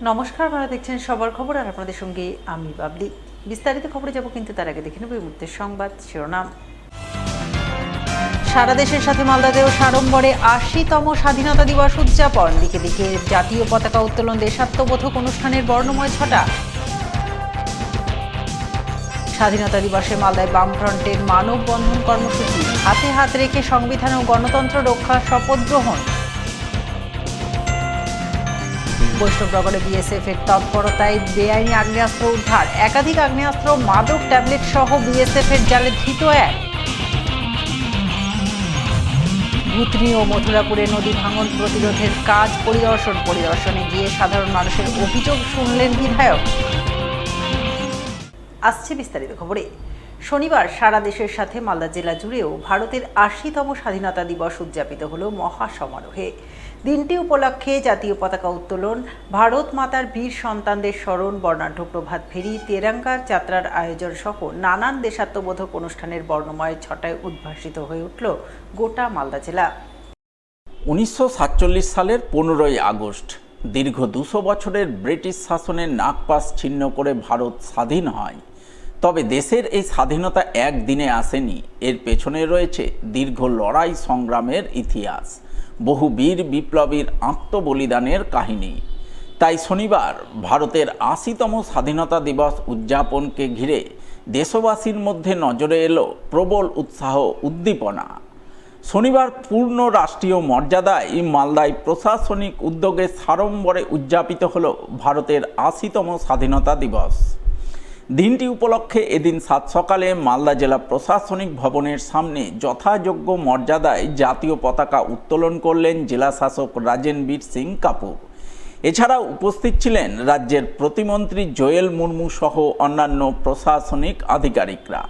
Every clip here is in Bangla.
নমস্কার, আপনারা দেখছেন সবার খবর আর আপনাদের সঙ্গে আমি বাবলি। বিস্তারিত খবরে যাব, কিন্তু তার আগে দেখে নেব এই মুহূর্তের সংবাদ শিরোনাম। সারা দেশের সাথে মালদাতেও সাড়ম্বরে ৮০তম স্বাধীনতা দিবস উদযাপন। দিকে দিকে জাতীয় পতাকা উত্তোলন, দেশাত্মবোধক অনুষ্ঠানের বর্ণময় ছটা। স্বাধীনতা দিবসে মালদায় বামফ্রন্টের মানববন্ধন কর্মসূচি। হাতে হাত রেখে সংবিধান ও গণতন্ত্র রক্ষার শপথ গ্রহণ। বৈষ্ণবনগরে বিএসএফ এর তৎপরতায় বেআইনি আগ্নেয়াস্ত্র উদ্ধার। একাধিক আগ্নেয়াস্ত্র, মাদক ট্যাবলেট সহ বিএসএফ এর জালে ধৃত এক। ভূতনি ও মথুরাপুরে নদী ভাঙন প্রতিরোধের কাজ পরিদর্শনে গিয়ে সাধারণ মানুষের অভিযোগ শুনলেন বিধায়ক। আসছে বিস্তারিত খবরে। শনিবার সারা দেশের সাথে মালদা জেলা জুড়েও ভারতের ৮০তম স্বাধীনতা দিবস উদযাপিত হল মহাসমারোহে। দিনটি উপলক্ষে জাতীয় পতাকা উত্তোলন, ভারত মাতার বীর সন্তানদের স্মরণ, বর্ণাঢ্য প্রভাত ফেরি, তেরাঙ্গার যাত্রার আয়োজন সহ নানান দেশাত্মবোধক অনুষ্ঠানের বর্ণময় ছটায় উদ্ভাসিত হয়ে উঠল গোটা মালদা জেলা। ১৯৪৭ সালের ১৫ই আগস্ট দীর্ঘ ২০০ বছরের ব্রিটিশ শাসনের নাগপাশ ছিন্ন করে ভারত স্বাধীন হয়। তবে দেশের এই স্বাধীনতা একদিনে আসেনি। এর পেছনে রয়েছে দীর্ঘ লড়াই সংগ্রামের ইতিহাস, বহু বীর বিপ্লবীর আত্মবলিদানের কাহিনী। তাই শনিবার ভারতের ৮০তম স্বাধীনতা দিবস উদযাপনকে ঘিরে দেশবাসীর মধ্যে নজরে এলো প্রবল উৎসাহ উদ্দীপনা। শনিবার পূর্ণ রাষ্ট্রীয় মর্যাদায় মালদায় প্রশাসনিক উদ্যোগে সাড়ম্বরে উদযাপিত হল ভারতের ৮০তম স্বাধীনতা দিবস। দিনটি উপলক্ষে এদিন সাত সকালে মালদা জেলা প্রশাসনিক ভবনের সামনে যথাযোগ্য মর্যাদায় জাতীয় পতাকা উত্তোলন করলেন জেলা শাসক রাজেনবীর সিং কাপুর। এছাড়াও উপস্থিত ছিলেন রাজ্যের প্রতিমন্ত্রী জোয়েল মুর্মু সহ অন্যান্য প্রশাসনিক আধিকারিকরা।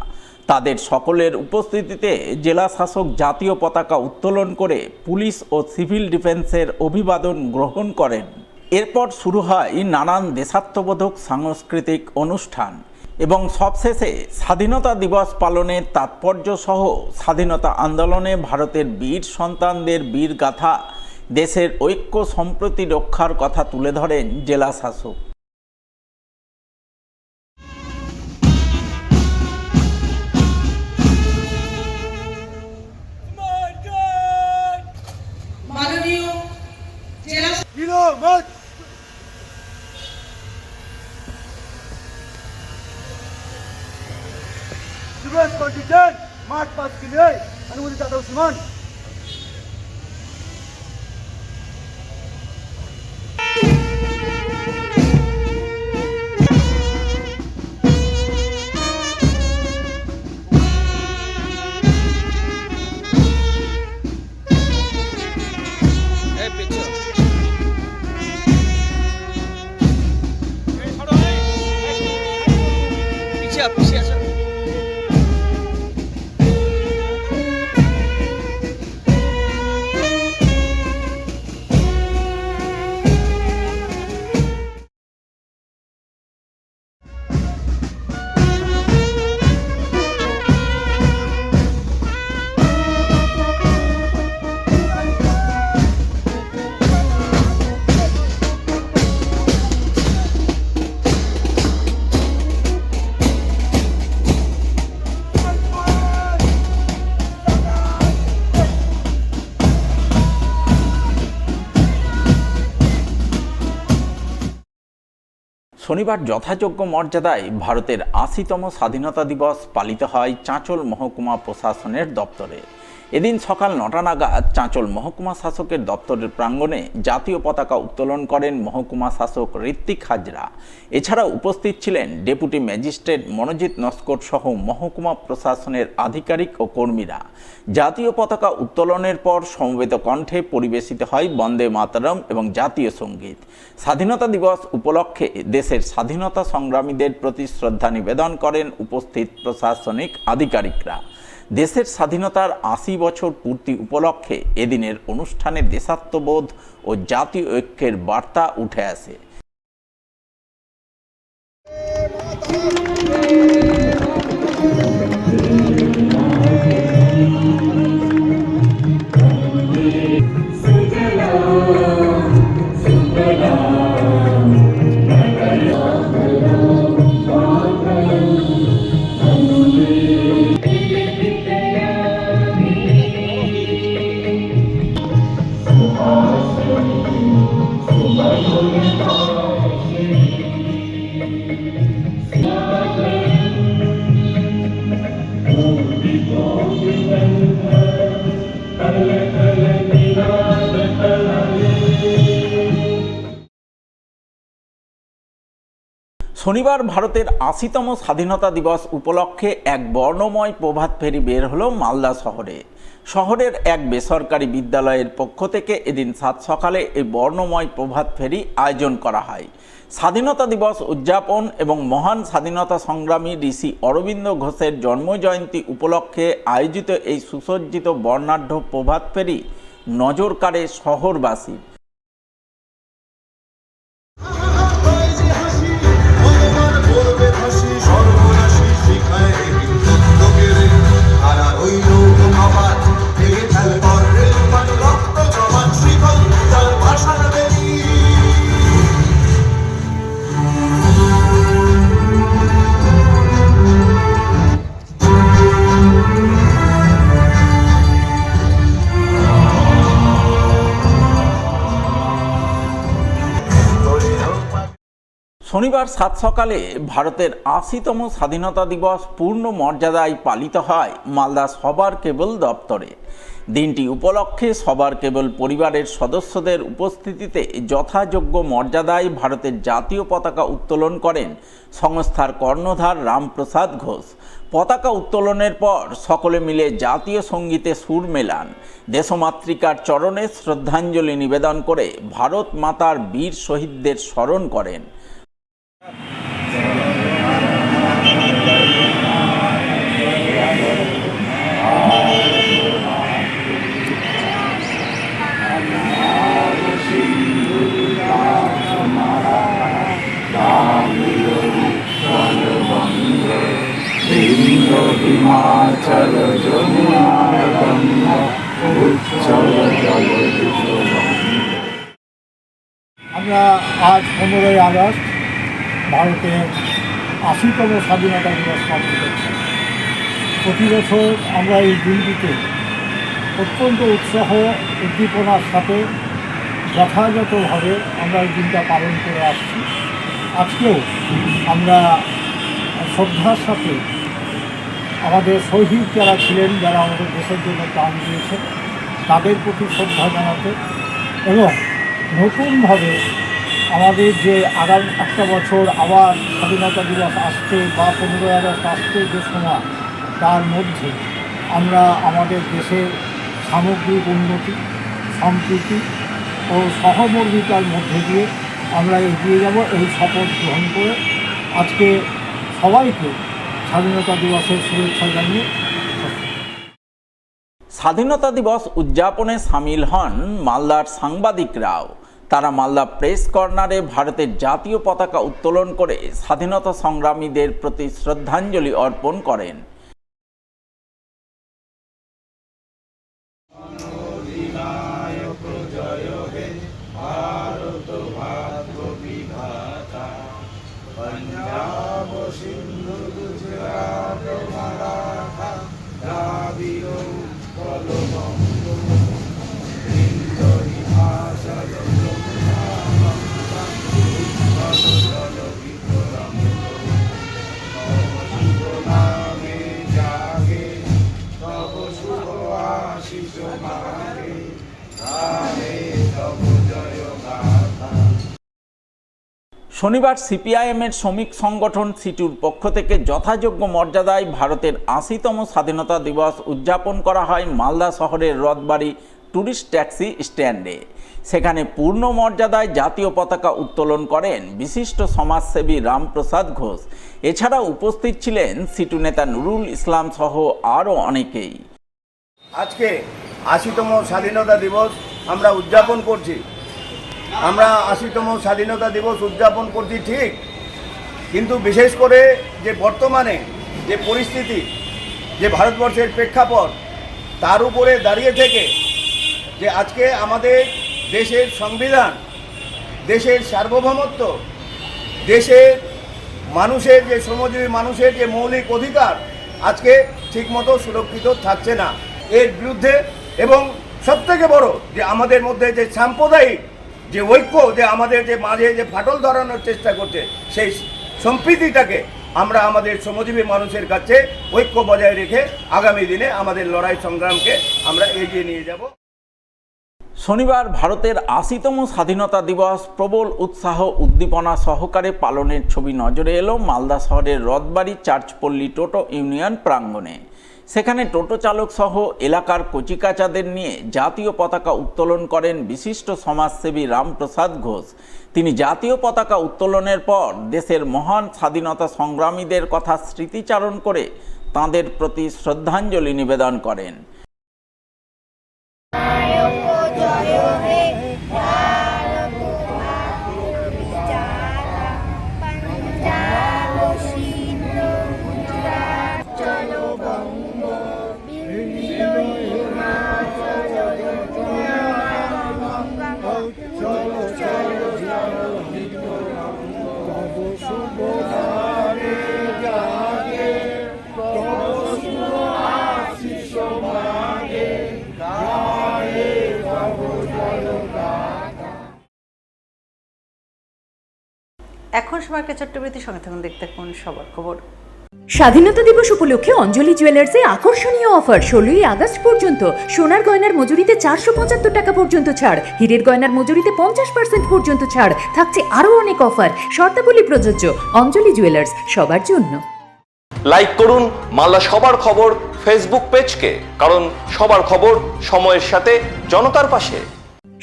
তাদের সকলের উপস্থিতিতে জেলা শাসক জাতীয় পতাকা উত্তোলন করে পুলিশ ও সিভিল ডিফেন্সের অভিবাদন গ্রহণ করেন। এরপর শুরু হয় নানান দেশাত্মবোধক সাংস্কৃতিক অনুষ্ঠান এবং সবশেষে স্বাধীনতা দিবস পালনের তাৎপর্য সহ স্বাধীনতা আন্দোলনে ভারতের বীর সন্তানদের বীর গাথা, দেশের ঐক্য সম্প্রীতি রক্ষার কথা তুলে ধরেন জেলা শাসক। दिवस कंटिजेंट मार्च पास के लिए अनुमति चाहता हूँ श्रीमान। पीछे শনিবার যথাযোগ্য মর্যাদায় ভারতের ৮০তম স্বাধীনতা দিবস পালিত হয় চাঁচল মহকুমা প্রশাসনের দপ্তরে। এদিন সকাল ৯টা নাগাদ চাঁচল মহকুমা শাসকের দপ্তরের প্রাঙ্গণে জাতীয় পতাকা উত্তোলন করেন মহকুমা শাসক ঋত্বিক হাজরা। এছাড়াও উপস্থিত ছিলেন ডেপুটি ম্যাজিস্ট্রেট মনোজিৎ নস্কর সহ মহকুমা প্রশাসনের আধিকারিক ও কর্মীরা। জাতীয় পতাকা উত্তোলনের পর সমবেত কণ্ঠে পরিবেশিত হয় বন্দে মাতরম এবং জাতীয় সঙ্গীত। স্বাধীনতা দিবস উপলক্ষে দেশের স্বাধীনতা সংগ্রামীদের প্রতি শ্রদ্ধা নিবেদন করেন উপস্থিত প্রশাসনিক আধিকারিকরা। দেশের স্বাধীনতার ৮০ বছর পূর্তি উপলক্ষে এদিনের অনুষ্ঠানে দেশাত্মবোধ ও জাতীয় ঐক্যের বার্তা উঠে আসে। শনিবার ভারতের ৮০তম স্বাধীনতা দিবস উপলক্ষে এক বর্ণময় প্রভাত ফেরি বের হলো মালদা শহরে। শহরের এক বেসরকারি বিদ্যালয়ের পক্ষ থেকে এদিন ৭ সকালে এই বর্ণময় প্রভাত ফেরি আয়োজন করা হয়। স্বাধীনতা দিবস উদযাপন এবং মহান স্বাধীনতা সংগ্রামী ঋষি অরবিন্দ ঘোষের জন্মজয়ন্তী উপলক্ষে আয়োজিত এই সুসজ্জিত বর্ণাঢ্য প্রভাত ফেরি নজর কাড়ে শহরবাসী। শনিবার ৭ সকালে ভারতের ৮০তম স্বাধীনতা দিবস পূর্ণ মর্যাদায় পালিত হয় মালদা সবার কেবল দপ্তরে। দিনটি উপলক্ষে সবার কেবল পরিবারের সদস্যদের উপস্থিতিতে যথাযোগ্য মর্যাদায় ভারতের জাতীয় পতাকা উত্তোলন করেন সংস্থার কর্ণধার রামপ্রসাদ ঘোষ। পতাকা উত্তোলনের পর সকলে মিলে জাতীয় সঙ্গীতে সুর মেলান, দেশমাতৃকার চরণে শ্রদ্ধাঞ্জলি নিবেদন করে ভারত মাতার বীর শহীদদের স্মরণ করেন। আমরা আজ 15ই আগস্ট ভারতের ৮০তম স্বাধীনতা দিবস পালন করছি। প্রতি বছর আমরা এই দিনটিতে অত্যন্ত উৎসাহ উদ্দীপনার সাথে যথাযথভাবে আমরা এই দিনটা পালন করে আসছি। আজকেও আমরা শ্রদ্ধার সাথে আমাদের শহীদ যারা ছিলেন, যারা আমাদের দেশের জন্য প্রাণ দিয়েছেন, তাদের প্রতি শ্রদ্ধা জানাতে এবং নতুনভাবে আমাদের যে আগামী একটা বছর আবার স্বাধীনতা দিবস আসছে বা 15ই আগস্ট আসছে যে সময়, তার মধ্যে আমরা আমাদের দেশের সামগ্রিক উন্নতি, সম্প্রীতি ও সহমর্মিতার মধ্যে দিয়ে আমরা এগিয়ে যাব এই শপথ গ্রহণ করে আজকে সবাইকে স্বাধীনতা দিবসের শুভেচ্ছা জানিয়ে। স্বাধীনতা দিবস উদযাপনে সামিল হন মালদার সাংবাদিকরাও। তারা মালদা প্রেস কর্নারে ভারতের জাতীয় পতাকা উত্তোলন করে স্বাধীনতা সংগ্রামীদের প্রতি শ্রদ্ধাঞ্জলি অর্পণ করেন। শনিবার সিপিআইএমের শ্রমিক সংগঠন সিটুর পক্ষ থেকে যথাযোগ্য মর্যাদায় ভারতের ৮০তম স্বাধীনতা দিবস উদযাপন করা হয় মালদা শহরের রথবাড়ি ট্যুরিস্ট ট্যাক্সি স্ট্যান্ডে। সেখানে পূর্ণ মর্যাদায় জাতীয় পতাকা উত্তোলন করেন বিশিষ্ট সমাজসেবী রামপ্রসাদ ঘোষ। এছাড়া উপস্থিত ছিলেন সিটু নেতা নুরুল ইসলাম সহ আরও অনেকেই। আজকে ৮০তম স্বাধীনতা দিবস আমরা উদযাপন করছি। আমরা ৮০তম স্বাধীনতা দিবস উদযাপন করছি ঠিক, কিন্তু বিশেষ করে যে বর্তমানে যে পরিস্থিতি, যে ভারতবর্ষের প্রেক্ষাপট, তার উপরে দাঁড়িয়ে থেকে যে আজকে আমাদের দেশের সংবিধান, দেশের সার্বভৌমত্ব, দেশের মানুষের যে শ্রমজীবী মানুষের যে মৌলিক অধিকার আজকে ঠিকমতো সুরক্ষিত থাকছে না। এর বিরুদ্ধে এবং সবথেকে বড় যে আমাদের মধ্যে যে সাম্প্রদায়িক যে ঐক্য, যে আমাদের যে মাঝে যে ফাটল ধরানোর চেষ্টা করছে, সেই সম্প্রীতিটাকে আমরা আমাদের শ্রমজীবী মানুষের কাছে ঐক্য বজায় রেখে আগামী দিনে আমাদের লড়াই সংগ্রামকে আমরা এগিয়ে নিয়ে যাব। শনিবার ভারতের ৮০তম স্বাধীনতা দিবস প্রবল উৎসাহ উদ্দীপনা সহকারে পালনের ছবি নজরে এলো মালদা শহরের রথবাড়ি চার্চপল্লী টোটো ইউনিয়ন প্রাঙ্গণে। সেখানে টোটো চালক সহ এলাকার কচিকাচাদের নিয়ে জাতীয় পতাকা উত্তোলন করেন বিশিষ্ট সমাজসেবী রামপ্রসাদ ঘোষ। তিনি জাতীয় পতাকা উত্তোলনের পর দেশের মহান স্বাধীনতা সংগ্রামীদের কথা স্মৃতিচারণ করে তাঁদের প্রতি শ্রদ্ধাঞ্জলি নিবেদন করেন। এখন সময় একটা ছোট্ট বিরতি, সঙ্গে থাকুন, দেখতে থাকুন সবার খবর। স্বাধীনতা দিবস উপলক্ষে অঞ্জলি জুয়েলার্সে আকর্ষণীয় অফার 16ই আগস্ট পর্যন্ত। সোনার গয়নার মজুরিতে 475 টাকা পর্যন্ত ছাড়, হীরের গয়নার মজুরিতে 50% পর্যন্ত ছাড়, থাকছে আরও অনেক অফার। শর্তাবলী প্রযোজ্য। অঞ্জলি জুয়েলার্স, সবার জন্য। লাইক করুন মালদা সবার খবর ফেসবুক পেজকে, কারণ সবার খবর সময়ের সাথে জনতার পাশে।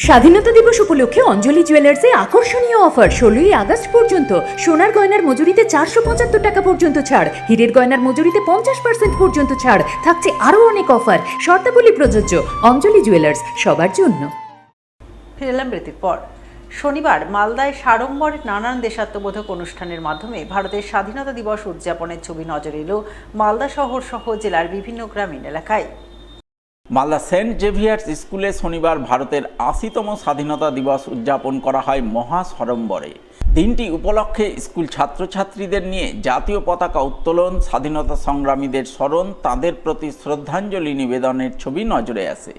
স্বাধীনতা দিবস উপলক্ষে অঞ্জলি জুয়েলার্সে আকর্ষণীয় অফার 16ই আগস্ট পর্যন্ত। সোনার গয়নার মজুরিতে 475 টাকা পর্যন্ত ছাড়, হীরের গয়নার মজুরিতে 50% পর্যন্ত ছাড়, থাকছে আরও অনেক অফার। শর্তাবলী প্রযোজ্য। অঞ্জলি জুয়েলার্স, সবার জন্য। ফিরে এলাম বিরতির পর। শনিবার মালদায় সাড়ম্বরে নানান দেশাত্মবোধক অনুষ্ঠানের মাধ্যমে ভারতের স্বাধীনতা দিবস উদযাপনের ছবি নজরে এলো মালদা শহর সহ জেলার বিভিন্ন গ্রামীণ এলাকায়। মালদা সেন্ট জেভিয়ার্স স্কুলে শনিবার ভারতের ৮০তম স্বাধীনতা দিবস উদযাপন করা হয় মহা সড়ম্বরে। দিনটি উপলক্ষে স্কুল ছাত্রছাত্রীদের নিয়ে জাতীয় পতাকা উত্তোলন, স্বাধীনতা সংগ্রামীদের স্মরণ, তাঁদের প্রতি শ্রদ্ধাঞ্জলি নিবেদনের ছবি নজরে আসে।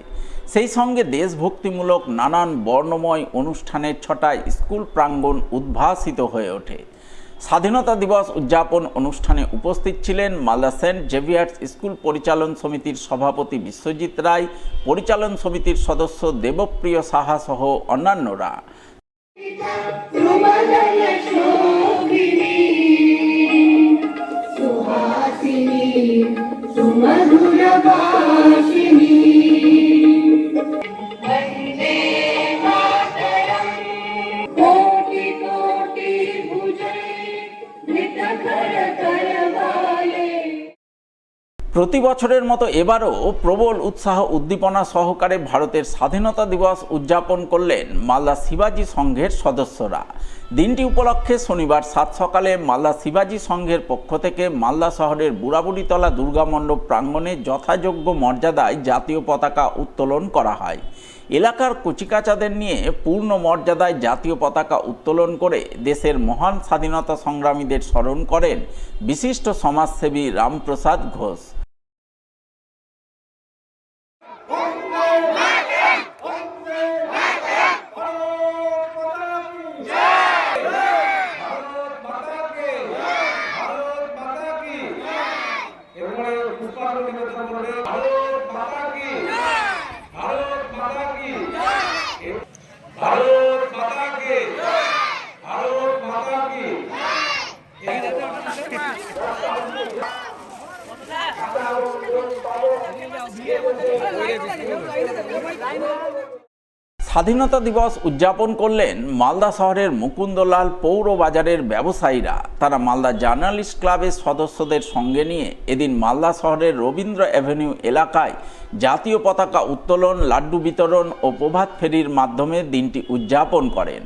সেই সঙ্গে দেশভক্তিমূলক নানান বর্ণময় অনুষ্ঠানের ছটায় স্কুল প্রাঙ্গণ উদ্ভাসিত হয়ে ওঠে। স্বাধীনতা দিবস উদযাপন অনুষ্ঠানে উপস্থিত ছিলেন মালদা সেন্ট জেভিয়ার্স স্কুল পরিচালন সমিতির সভাপতি বিশ্বজিৎ রায়, পরিচালন সমিতির সদস্য দেবপ্রিয় সাহা সহ অন্যান্যরা। প্রতি বছরের মতো এবারও প্রবল উৎসাহ উদ্দীপনা সহকারে ভারতের স্বাধীনতা দিবস উদযাপন করলেন মালদা শিবাজি সংঘের সদস্যরা। দিনটি উপলক্ষে শনিবার সাত সকালে মালদা শিবাজি সংঘের পক্ষ থেকে মালদা শহরের বুড়াবুড়িতলা দুর্গা মণ্ডপ প্রাঙ্গণে যথাযোগ্য মর্যাদায় জাতীয় পতাকা উত্তোলন করা হয়। এলাকার কচিকাচাদের নিয়ে পূর্ণ মর্যাদায় জাতীয় পতাকা উত্তোলন করে দেশের মহান স্বাধীনতা সংগ্রামীদের স্মরণ করেন বিশিষ্ট সমাজসেবী রামপ্রসাদ ঘোষ। স্বাধীনতা দিবস উদযাপন করলেন মালদা শহরের মুকুন্দলাল পৌর বাজারের ব্যবসায়ীরা। তারা মালদা জার্নালিস্ট ক্লাবের সদস্যদের সঙ্গে নিয়ে এদিন মালদা শহরের রবীন্দ্র অ্যাভিনিউ এলাকায় জাতীয় পতাকা উত্তোলন, লাড্ডু বিতরণ ও প্রভাত ফেরির মাধ্যমে দিনটি উদযাপন করেন।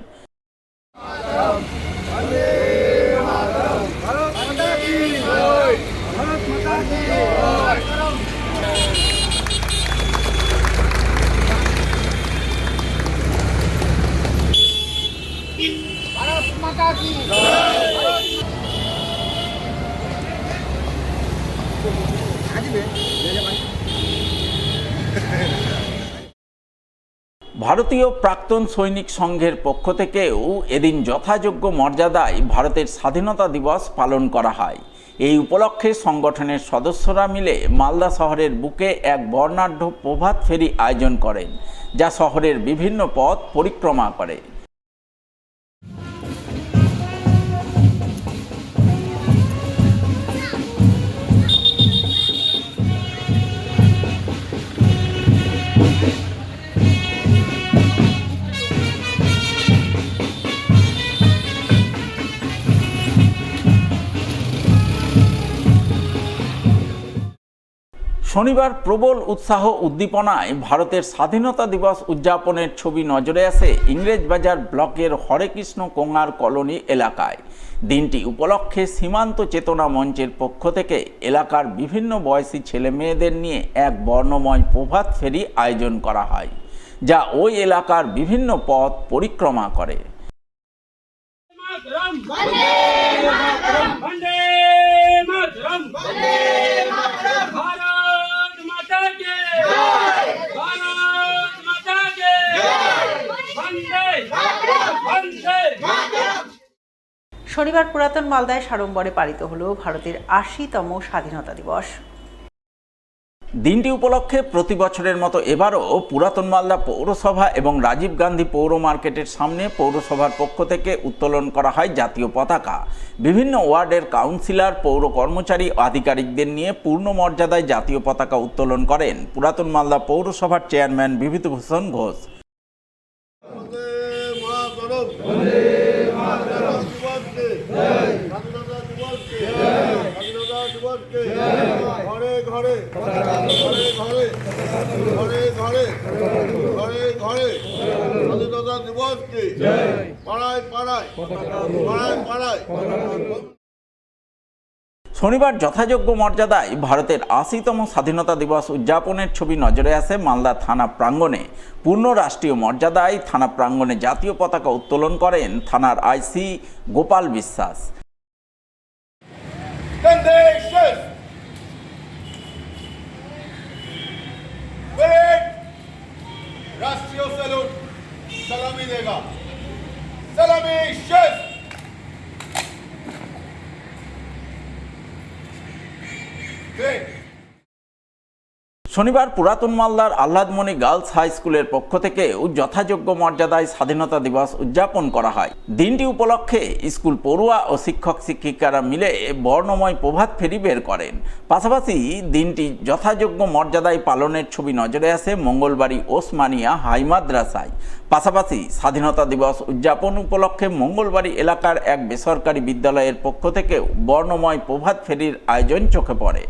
ভারতীয় প্রাক্তন সৈনিক সংঘের পক্ষ থেকেও এদিন যথাযোগ্য মর্যাদায় ভারতের স্বাধীনতা দিবস পালন করা হয়। এই উপলক্ষে সংগঠনের সদস্যরা মিলে মালদা শহরের বুকে এক বর্ণাঢ্য প্রভাত ফেরি আয়োজন করেন, যা শহরের বিভিন্ন পথ পরিক্রমা করে। শনিবার প্রবল উৎসাহ উদ্দীপনায় ভারতের স্বাধীনতা দিবস উদযাপনের ছবি নজরে আসে ইংরেজবাজার ব্লকের হরেকৃষ্ণ কোঙার কলোনি এলাকায়। দিনটি উপলক্ষে সীমান্ত চেতনা মঞ্চের পক্ষ থেকে এলাকার বিভিন্ন বয়সী ছেলে মেয়েদের নিয়ে এক বর্ণময় প্রভাত ফেরি আয়োজন করা হয়, যা ওই এলাকার বিভিন্ন পথ পরিক্রমা করে। শনিবার পুরাতন মালদায় সাড়ম্বরে পালিত হলো ভারতের ৮০তম স্বাধীনতা দিবস। দিনটি উপলক্ষে প্রতি বছরের মতো এবারও পুরাতন মালদা পৌরসভা এবং রাজীব গান্ধী পৌর মার্কেটের সামনে পৌরসভার পক্ষ থেকে উত্তোলন করা হয় জাতীয় পতাকা। বিভিন্ন ওয়ার্ডের কাউন্সিলর, পৌর কর্মচারী, আধিকারিকদের নিয়ে পূর্ণ মর্যাদায় জাতীয় পতাকা উত্তোলন করেন পুরাতন মালদা পৌরসভার চেয়ারম্যান বিভূতিভূষণ ঘোষ। ঘরে ঘরে ঘরে ঘরে ঘরে ঘরে ঘরে ঘরে স্বাধীনতা দিবসকে পাড়ায় পাড়ায় পাড়ায় পাড়ায়। শনিবার যথাযোগ্য মর্যাদায় ভারতের ৮০তম স্বাধীনতা দিবস উদযাপনের ছবি নজরে আসে মালদা থানা প্রাঙ্গণে। পূর্ণ রাষ্ট্রীয় মর্যাদায় থানা প্রাঙ্গণে জাতীয় পতাকা উত্তোলন করেন থানার আইসি গোপাল বিশ্বাস। राष्ट्रीय सैल्यूट सलामी देगा। सलामी शेष। শনিবার পুরাতন মালদার আহ্লাদমণি গার্লস হাই স্কুলের পক্ষ থেকে যথাযোগ্য মর্যাদায় স্বাধীনতা দিবস উদযাপন করা হয়। দিনটি উপলক্ষে স্কুল পড়ুয়া ও শিক্ষক শিক্ষিকারা মিলে বর্ণময় প্রভাত ফেরি বের করেন। পাশাপাশি দিনটি যথাযোগ্য মর্যাদায় পালনের ছবি নজরে আসে মঙ্গলবাড়ি ওসমানিয়া হাই মাদ্রাসায়। পাশাপাশি স্বাধীনতা দিবস উদযাপন উপলক্ষে মঙ্গলবাড়ি এলাকার এক বেসরকারি বিদ্যালয়ের পক্ষ থেকে বর্ণময় প্রভাত ফেরির আয়োজন চোখে পড়ে।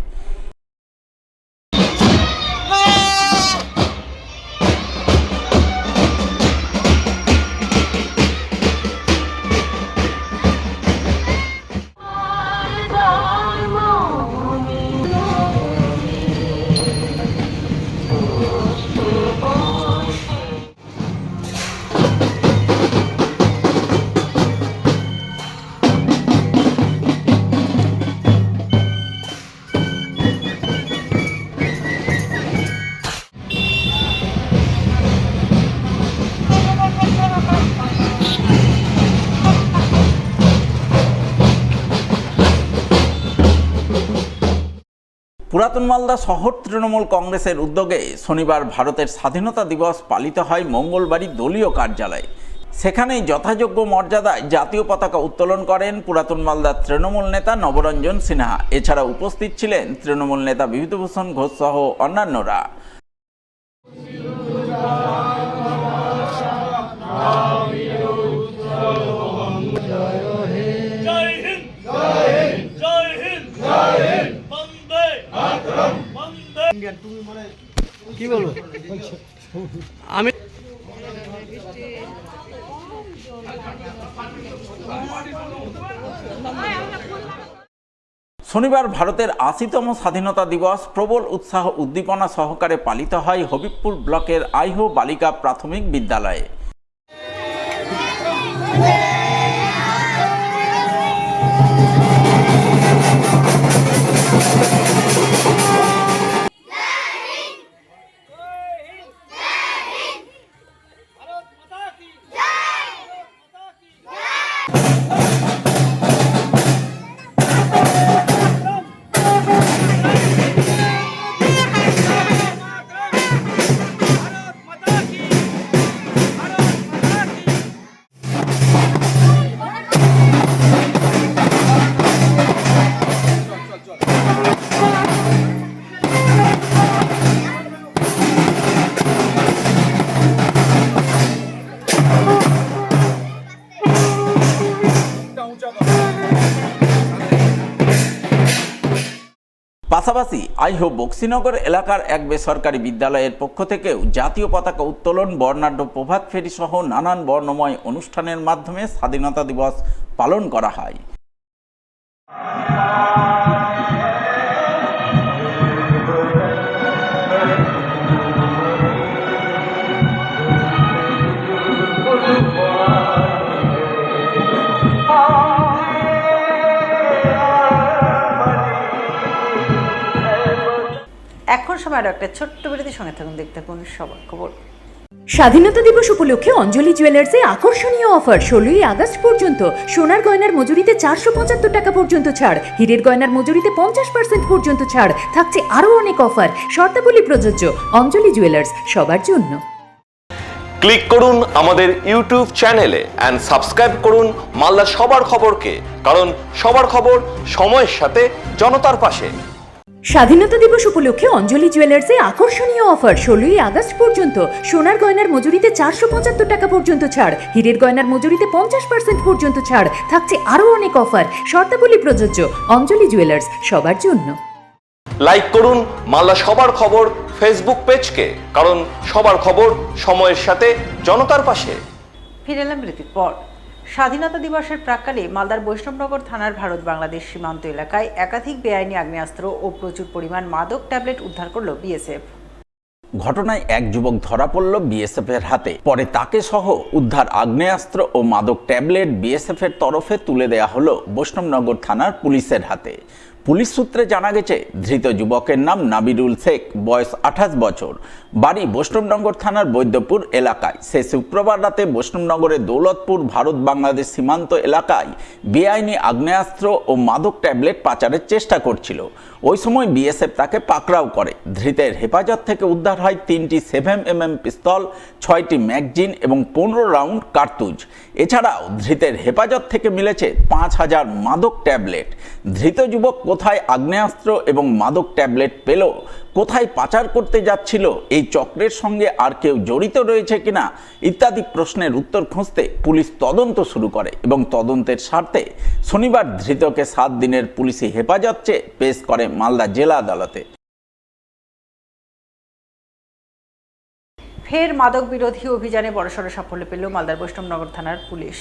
পুরাতন মালদা শহর তৃণমূল কংগ্রেসের উদ্যোগে শনিবার ভারতের স্বাধীনতা দিবস পালিত হয় মঙ্গলবাড়ি দলীয় কার্যালয়ে। সেখানেই যথাযোগ্য মর্যাদায় জাতীয় পতাকা উত্তোলন করেন পুরাতন মালদার তৃণমূল নেতা নবরঞ্জন সিনহা। এছাড়া উপস্থিত ছিলেন তৃণমূল নেতা বিভূতিভূষণ ঘোষ সহ অন্যান্যরা। কি বলবো আমি শনিবার ভারতের ৮০তম স্বাধীনতা দিবস প্রবল উৎসাহ উদ্দীপনা সহকারে পালিত হয় হবিবপুর ব্লকের আইহো বালিকা প্রাথমিক বিদ্যালয়ে। পাশাপাশি আইহো বক্সিনগর এলাকার এক বেসরকারি বিদ্যালয়ের পক্ষ থেকেও জাতীয় পতাকা উত্তোলন, বর্ণাঢ্য প্রভাত ফেরি সহ নানান বর্ণময় অনুষ্ঠানের মাধ্যমে স্বাধীনতা দিবস পালন করা হয়। এখন সময় একটা ছোট্ট বিরতির সঙ্গে থাকুন, দেখতে থাকুন সবার খবর। স্বাধীনতা দিবস উপলক্ষে অঞ্জলি জুয়েলার্সে আকর্ষণীয় অফার 16ই আগস্ট পর্যন্ত। সোনার গয়নার মজুরিতে 475 টাকা পর্যন্ত ছাড়, হীরের গয়নার মজুরিতে 50% পর্যন্ত ছাড়, থাকছে আরও অনেক অফার। শর্তাবলী প্রযোজ্য। অঞ্জলি জুয়েলার্স, সবার জন্য। ক্লিক করুন আমাদের ইউটিউব চ্যানেলে এন্ড সাবস্ক্রাইব করুন মালদা সবার খবরকে, কারণ সবার খবর সময়ের সাথে জনতার পাশে। স্বাধীনতা দিবস উপলক্ষে অঞ্জলি জুয়েলার্সে আকর্ষণীয় অফার 16ই আগস্ট পর্যন্ত। সোনার গয়নার মজুরিতে 475 টাকা পর্যন্ত ছাড়, হীরের গয়নার মজুরিতে 50% পর্যন্ত ছাড়, থাকছে আরও অনেক অফার। শর্তাবলী প্রযোজ্য। অঞ্জলি জুয়েলার্স, সবার জন্য। লাইক করুন মালদা সবার খবর ফেসবুক পেজকে, কারণ সবার খবর সময়ের সাথে জনতার পাশে। ফিরে এলাম বিরতির পর। স্বাধীনতা দিবসের প্রাক্কালে মালদার বৈষ্ণবনগর থানার ভারত বাংলাদেশ সীমান্ত এলাকায় একাধিক বেআইনি আগ্নেয়াস্ত্র ও প্রচুর পরিমাণ মাদক ট্যাবলেট উদ্ধার করল বিএসএফ। ঘটনায় এক যুবক ধরা পড়ল বিএসএফের হাতে। পরে তাকে সহ উদ্ধার আগ্নেয়াস্ত্র ও মাদক ট্যাবলেট বিএসএফের তরফে তুলে দেয়া হলো বৈষ্ণবনগর থানার পুলিশের হাতে। পুলিশ সূত্রে জানা গেছে, ধৃত যুবকের নাম নাবিরুল শেখ, বয়স 28 বছর, বাড়ি বৈষ্ণবনগর থানার বৈদ্যপুর এলাকায়। সে শুক্রবার রাতে বৈষ্ণবনগরের দৌলতপুর ভারত বাংলাদেশ সীমান্ত এলাকায় বেআইনি আগ্নেয়াস্ত্র ও মাদক ট্যাবলেট পাচারের চেষ্টা করছিল। ওই সময় বিএসএফ তাকে পাকড়াও করে। ধৃতের হেফাজত থেকে উদ্ধার হয় 3টি 7mm পিস্তল, 6টি ম্যাগজিন এবং 15 রাউন্ড কার্তুজ। এছাড়াও ধৃতের হেফাজত থেকে মিলেছে 5000 মাদক ট্যাবলেট। ধৃত যুবক কোথায় আগ্নেয়াস্ত্র এবং মাদক ট্যাবলেট পেল, কোথায় পাচার করতে যাচ্ছিল, এই চক্রের সঙ্গে আর কেউ জড়িত রয়েছে কিনা ইত্যাদি প্রশ্নের উত্তর খুঁজতে পুলিশ তদন্ত শুরু করে এবং তদন্তের স্বার্থে শনিবার ধৃতকে 7 দিনের পুলিশি হেফাজত চেয়ে পেশ করে মালদা জেলা আদালতে। ফের মাদক বিরোধী অভিযানে বড়সড় সাফল্য পেল মালদার বৈষ্ণবনগর থানার পুলিশ।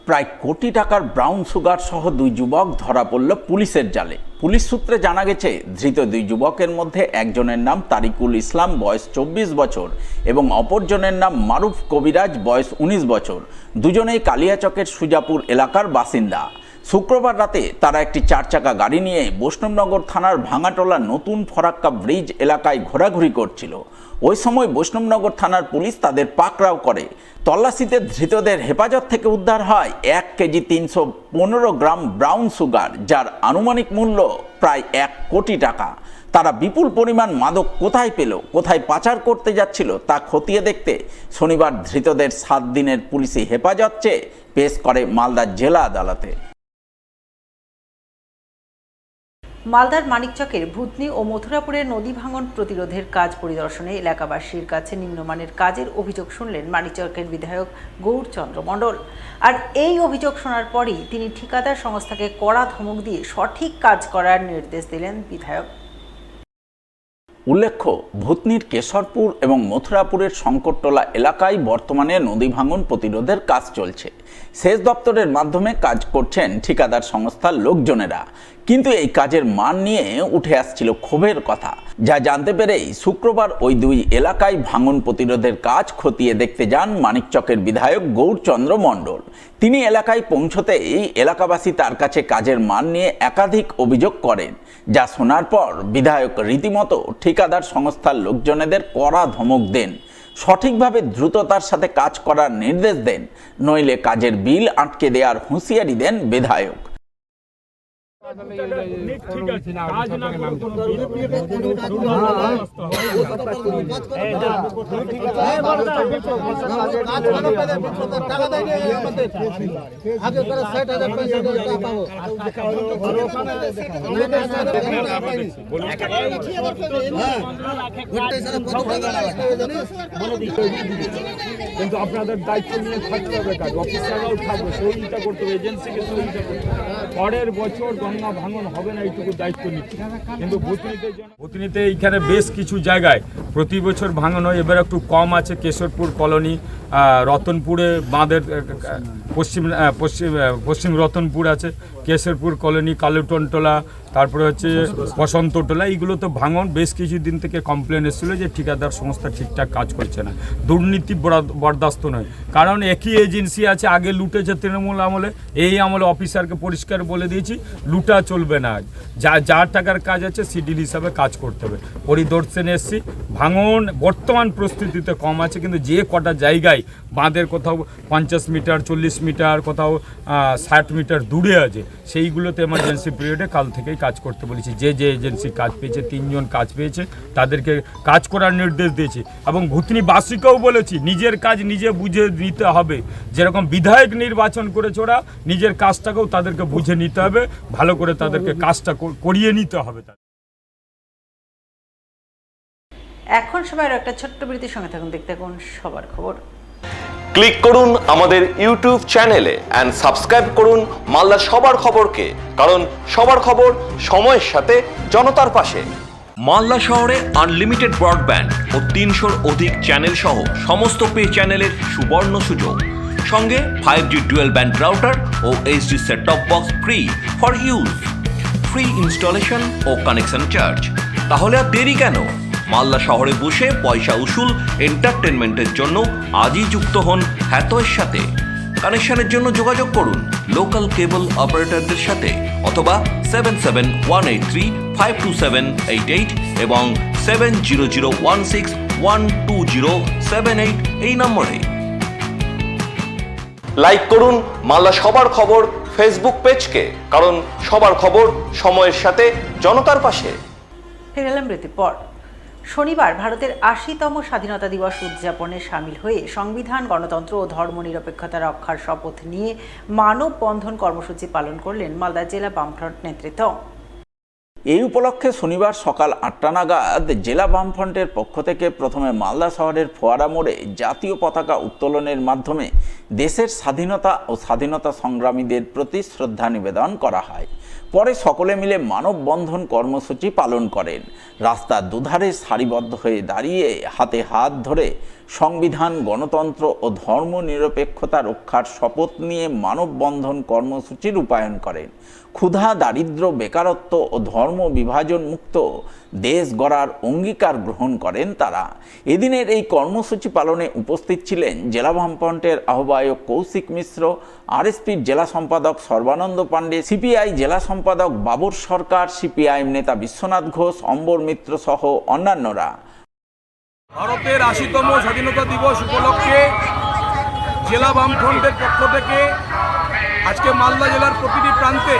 প্রায় কোটি টাকার ব্রাউন সুগার সহ 2 যুবক ধরা পড়ল পুলিশের জালে। পুলিশ সূত্রে জানা গেছে, ধৃত 2 যুবকের মধ্যে একজনের নাম তারিকুল ইসলাম, বয়স 24 বছর এবং অপরজনের নাম মারুফ কবিরাজ, বয়স 19 বছর। দুজনেই কালিয়াচকের সুজাপুর এলাকার বাসিন্দা। শুক্রবার রাতে তারা একটি 4 চাকা গাড়ি নিয়ে বৈষ্ণবনগর থানার ভাঙাটোলা নতুন ফরাক্কা ব্রিজ এলাকায় ঘোরাঘুরি করছিল। ওই সময় বৈষ্ণবনগর থানার পুলিশ তাদের পাকড়াও করে। তল্লাশিতে ধৃতদের হেফাজত থেকে উদ্ধার হয় 1 কেজি 315 গ্রাম ব্রাউন সুগার, যার আনুমানিক মূল্য প্রায় 1 কোটি টাকা। তারা বিপুল পরিমাণ মাদক কোথায় পেল, কোথায় পাচার করতে যাচ্ছিল তা খতিয়ে দেখতে শনিবার ধৃতদের 7 দিনের পুলিশি হেফাজত চেয়ে পেশ করে মালদা জেলা আদালতে। মালদার মানিকচকের ভূতনি ও মথুরাপুরের নদী ভাঙন প্রতিরোধের কাজ পরিদর্শনে এলাকাবাসীর কাছে নিম্নমানের কাজের অভিযোগ শুনলেন মানিকচকের বিধায়ক গৌরচন্দ্র মণ্ডল। আর এই অভিযোগ শোনার পরই তিনি ঠিকাদার সংস্থাকে কড়া ধমক দিয়ে সঠিক কাজ করার নির্দেশ দিলেন বিধায়ক। উল্লেখ্য, ভূতনির কেশরপুর এবং মথুরাপুরের শঙ্করটোলা এলাকায় বর্তমানে নদী ভাঙন প্রতিরোধের কাজ চলছে। সেচ দপ্তরের মাধ্যমে কাজ করছেন ঠিকাদার সংস্থার লোকজনেরা, কিন্তু এই কাজের মান নিয়ে উঠে আসছিল ক্ষোভের কথা। যা জানতে পেরেই শুক্রবার ওই 2 এলাকায় ভাঙন প্রতিরোধের কাজ খতিয়ে দেখতে যান মানিকচকের বিধায়ক গৌরচন্দ্র মণ্ডল। তিনি এলাকায় পৌঁছতেই এলাকাবাসী তার কাছে কাজের মান নিয়ে একাধিক অভিযোগ করেন, যা শোনার পর বিধায়ক রীতিমতো ঠিকাদার সংস্থার লোকজনেদের কড়া ধমক দেন। সঠিকভাবে দ্রুততার সাথে কাজ করার নির্দেশ দেন, নইলে কাজের বিল আটকে দেওয়ার হুঁশিয়ারি দেন বিধায়ক। কিন্তু আপনাদের দায়িত্ব নিয়ে থাকতে হবে, কাজ অফিসাররাও থাকবে, সহযোগিতা করতে হবে, এজেন্সিকে সহযোগিতা করতে হবে। পরের বছর গঙ্গা ভাঙন হবে না এইটুকু দায়িত্ব নিচ্ছি। কিন্তু ভুতনিতে এইখানে বেশ কিছু জায়গায় প্রতি বছর ভাঙন হয়, এবার একটু কম আছে। কেশরপুর কলোনি, রতনপুরে বাঁধের পশ্চিম রতনপুর আছে, কেশরপুর কলোনি, কালুটনটোলা, তারপরে হচ্ছে বসন্তটোলা, এইগুলো তো ভাঙন বেশ কিছুদিন থেকে কমপ্লেন এসেছিলো যে ঠিকাদার সংস্থা ঠিকঠাক কাজ করছে না। দুর্নীতি বরদাস্ত নয়, কারণ একই এজেন্সি আছে, আগে লুটেছে তৃণমূল আমলে, এই আমলে অফিসারকে পরিষ্কার বলে দিয়েছি লুটা চলবে না, যার টাকার কাজ আছে সিডিল হিসাবে কাজ করতে হবে। পরিদর্শনে এসেছি, ভাঙন বর্তমান পরিস্থিতিতে কম আছে, কিন্তু যে কটা জায়গায় বাঁধের কোথাও 50 মিটার 40 মিটার, কোথাও 60 মিটার দূরে আছে, সেইগুলোতে এমার্জেন্সি পিরিয়ডে কাল থেকেই কাজ করতে বলেছি। যে এজেন্সি কাজ পেয়েছে, 3 জন কাজ পেয়েছে, তাদেরকে কাজ করার নির্দেশ দিয়েছি। এবং ভুতনিবাসীকেও বলেছি নিজের কাজ নিজে বুঝে নিতে হবে। যেরকম বিধায়ক নির্বাচন করেছে ওরা, নিজের কাজটাকেও তাদেরকে বুঝে নিতে হবে, ভালো করে তাদেরকে কাজটা করিয়ে নিতে হবে। এখন সময়ের একটা ছোট্ট বিরতির সঙ্গে থাকুন, দেখতে থাকুন সবার খবর। ক্লিক করুন আমাদের ইউটিউব চ্যানেলে এন্ড সাবস্ক্রাইব করুন মালদা সবার খবরকে, কারণ সবার খবর সময়ের সাথে জনতার পাশে। মালদা শহরে আনলিমিটেড ব্রডব্যান্ড ও 300-র অধিক চ্যানেল সহ সমস্ত পে চ্যানেলের সুবর্ণ সুযোগ, সঙ্গে 5G ডুয়াল ব্যান্ড রাউটার ও HD set top box free for use, free installation ও কানেকশন চার্জ। তাহলে আর দেরি কেন? মালদা শহরে বসে পয়সা উসুল এন্টারটেনমেন্টের জন্য আজই যুক্ত হন হ্যাথওয়ের সাথে। কানেকশনের জন্য যোগাযোগ করুন লোকাল কেবল অপারেটরদের সাথে অথবা 7718352788 এবং 7001612078 এই নম্বরে। লাইক করুন মালদা সবার খবর ফেসবুক পেজকে, কারণ সবার খবর সময়ের সাথে জনতার পাশে। ফিরে এলাম বিরতির পর। শনিবার ভারতের 80তম স্বাধীনতা দিবস উদযাপনে সামিল হয়ে সংবিধান, গণতন্ত্র ও ধর্মনিরপেক্ষতা রক্ষার শপথ নিয়ে মানববন্ধন কর্মসূচি পালন করলেন মালদা জেলা বামফ্রন্ট নেতৃত্ব। এই উপলক্ষে শনিবার সকাল 8টা নাগাদ জেলা বামফ্রন্টের পক্ষ থেকে প্রথমে মালদা শহরের ফোয়ারা মোড়ে জাতীয় পতাকা উত্তোলনের মাধ্যমে দেশের স্বাধীনতা ও স্বাধীনতা সংগ্রামীদের প্রতি শ্রদ্ধা নিবেদন করা হয়। পরে সকলে মিলে মানববন্ধন কর্মসূচি পালন করেন। রাস্তার দুধারে সারিবদ্ধ হয়ে দাঁড়িয়ে হাতে হাত ধরে সংবিধান, গণতন্ত্র ও ধর্মনিরপেক্ষতা রক্ষার শপথ নিয়ে মানববন্ধন কর্মসূচি রূপায়ণ করেন। ক্ষুধা, দারিদ্র্য, বেকারত্ব ও ধর্ম বিভাজন মুক্ত দেশ গড়ার অঙ্গীকার গ্রহণ করেন তারা। এদিনের এই কর্মসূচি পালনে উপস্থিত ছিলেন জেলা বামফ্রন্টের আহ্বায়ক কৌশিক মিশ্র, আরএসপির জেলা সম্পাদক সর্বানন্দ পাণ্ডে, সিপিআই জেলা সম্পাদক বাবর সরকার, সিপিআইএম নেতা বিশ্বনাথ ঘোষ, অম্বর মিত্র সহ অন্যান্যরা। ভারতের 80তম স্বাধীনতা দিবস উপলক্ষে জেলা বামফ্রন্টের পক্ষ থেকে আজকে মালদা জেলার প্রতিটি প্রান্তে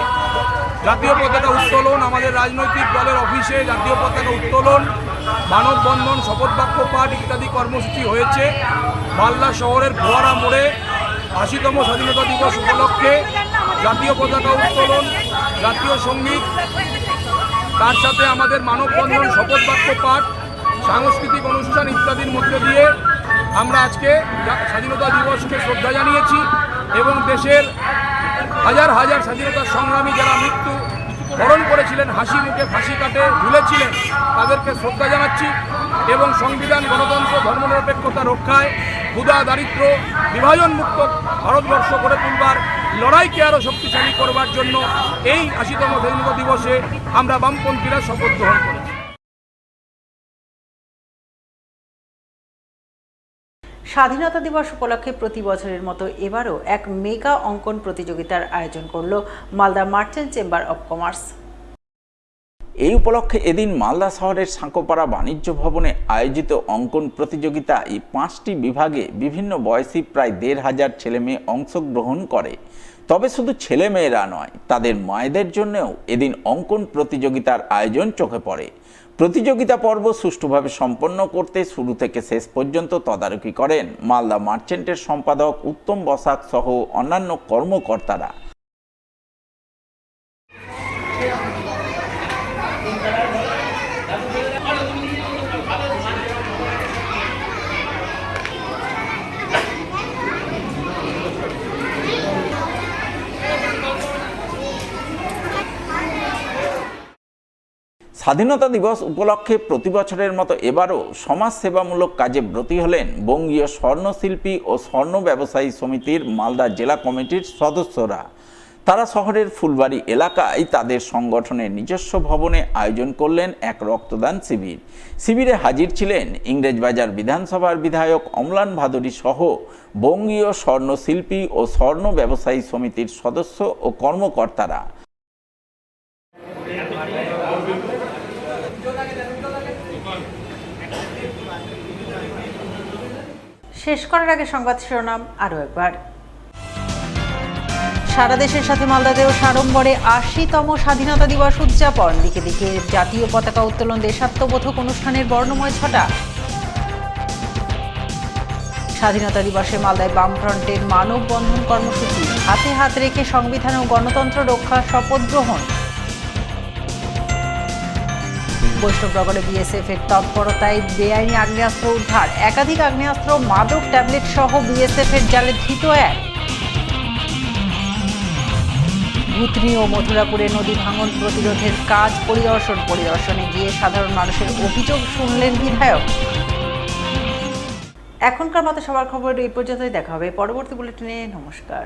জাতীয় পতাকা উত্তোলন, আমাদের রাজনৈতিক দলের অফিসে জাতীয় পতাকা উত্তোলন, মানববন্ধন, শপথ বাক্য পাঠ ইত্যাদি কর্মসূচি হয়েছে। মালদা শহরের ফোয়ারা মোড়ে 80তম স্বাধীনতা দিবস উপলক্ষে জাতীয় পতাকা উত্তোলন, জাতীয় সঙ্গীত, তার সাথে আমাদের মানববন্ধন, শপথ বাক্য পাঠ, সাংস্কৃতিক অনুষ্ঠান ইত্যাদির মধ্যে দিয়ে আমরা আজকে স্বাধীনতা দিবসকে শ্রদ্ধা জানিয়েছি এবং দেশের হাজার হাজার স্বাধীনতা সংগ্রামী যারা মৃত্যু বরণ করেছিলেন, হাসি মুখে ফাঁসি কাটে ঝুলেছিলেন, তাদেরকে শ্রদ্ধা জানাচ্ছি এবং সংবিধান, গণতন্ত্র, ধর্মনিরপেক্ষতা রক্ষায়, ক্ষুধা, দারিদ্র্য, বিভাজন মুক্ত ভারতবর্ষ গড়ে তুলবার লড়াইকে আরও শক্তিশালী করবার জন্য এই 80তম স্বাধীনতা দিবসে আমরা বামপন্থীরা শপথ গ্রহণ করেছি। স্বাধীনতা দিবস উপলক্ষে প্রতি বছরের মতো এবারও এক মেগা অঙ্কন প্রতিযোগিতার আয়োজন করল Malda merchant chamber of commerce. এই উপলক্ষে এদিন মালদা শহরের সাঁকোপাড়া বাণিজ্য ভবনে আয়োজিত অঙ্কন প্রতিযোগিতায় 5টি বিভাগে বিভিন্ন বয়সী প্রায় 1,500 ছেলেমেয়ে অংশগ্রহণ করে। তবে শুধু ছেলেমেয়েরা নয়, তাদের মায়েদের জন্যও এদিন অঙ্কন প্রতিযোগিতার আয়োজন চোখে পড়ে। প্রতিযোগিতা পর্ব সুষ্ঠুভাবে সম্পন্ন করতে শুরু থেকে শেষ পর্যন্ত তদারকি করেন মালদা মার্চেন্টের সম্পাদক উত্তম বসাক সহ অন্যান্য কর্মকর্তারা। স্বাধীনতা দিবস উপলক্ষে প্রতি বছরের মতো এবারও সমাজসেবামূলক কাজে ব্রতী হলেন বঙ্গীয় স্বর্ণশিল্পী ও স্বর্ণ ব্যবসায়ী সমিতির মালদা জেলা কমিটির সদস্যরা। তারা শহরের ফুলবাড়ি এলাকায় তাদের সংগঠনের নিজস্ব ভবনে আয়োজন করলেন এক রক্তদান শিবির। শিবিরে হাজির ছিলেন ইংরেজবাজার বিধানসভার বিধায়ক অম্লান ভাদুড়ী সহ বঙ্গীয় স্বর্ণশিল্পী ও স্বর্ণ ব্যবসায়ী সমিতির সদস্য ও কর্মকর্তারা। শেষ করার আগে সংবাদ শিরোনাম আরও একবার। সারা দেশের সাথে মালদাতেও সাড়ম্বরে ৮০তম স্বাধীনতা দিবস উদযাপন। দিকে দিকে জাতীয় পতাকা উত্তোলন, দেশাত্মবোধক অনুষ্ঠানের বর্ণময় ছটা। স্বাধীনতা দিবসে মালদায় বামফ্রন্টের মানববন্ধন কর্মসূচি। হাতে হাত রেখে সংবিধান ও গণতন্ত্র রক্ষার শপথ গ্রহণ। বৈষ্ণবনগরে বিএসএফ এর তৎপরতায় বেআইনি আগ্নেয়াস্ত্র উদ্ধার। একাধিক আগ্নেয়াস্ত্র, মাদক ট্যাবলেট সহ বিএসএফ এর জালে ধৃত এক। ভূতনি ও মথুরাপুরে নদী ভাঙন প্রতিরোধের কাজ পরিদর্শনে গিয়ে সাধারণ মানুষের অভিযোগ শুনলেন বিধায়ক। এখনকার মতো সবার খবর এই পর্যন্তই। দেখা হবে পরবর্তী বুলেটিনে। নমস্কার।